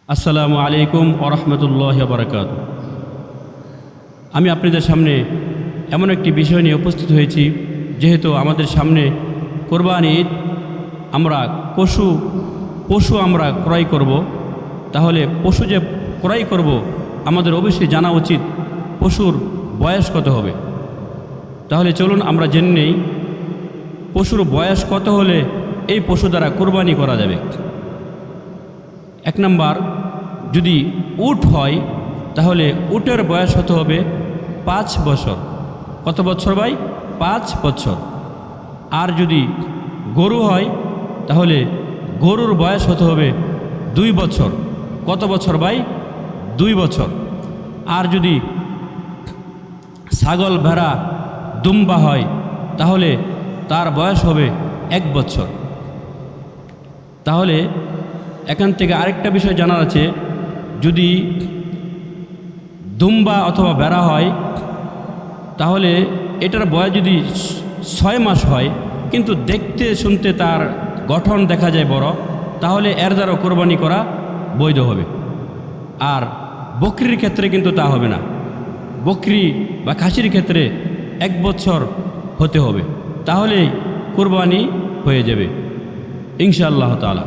আসসালামু আলাইকুম ওয়া রাহমাতুল্লাহি ওয়া বারাকাতুহু। আমি আপনাদের সামনে এমন একটি বিষয় নিয়ে উপস্থিত হয়েছি, যেহেতু আমাদের সামনে কোরবানি ঈদ, আমরা পশু আমরা ক্রয় করব। তাহলে পশু যে ক্রয় করব, আমাদের অবশ্যই জানা উচিত পশুর বয়স কত হবে। তাহলে চলুন আমরা জেনে নেই পশুর বয়স কত হলে এই পশু দ্বারা কোরবানি করা যাবে। এক নাম্বার, যদি উট হয় তাহলে উটের বয়স হতে হবে 5 বছর। কত বছর ভাই? 5 বছর। আর যদি গরু হয় তাহলে গরুর বয়স হতে হবে 2 বছর। কত বছর ভাই? 2 বছর। আর যদি ছাগল, ভেড়া, দুম্বা হয় তাহলে তার বয়স হবে 1 বছর। তাহলে এখান থেকে আরেকটা বিষয় জানার আছে, যদি দুম্বা অথবা ভেড়া হয় তাহলে এটার বয়স যদি 6 মাস হয়, কিন্তু দেখতে শুনতে তার গঠন দেখা যায় বড়, তাহলে এর দ্বারা কোরবানি করা বৈধ হবে। আর বকরির ক্ষেত্রে কিন্তু তা হবে না। বকরি বা খাসির ক্ষেত্রে 1 বছর হতে হবে, তাহলেই কোরবানি হয়ে যাবে ইনশাআল্লাহ তাআলা।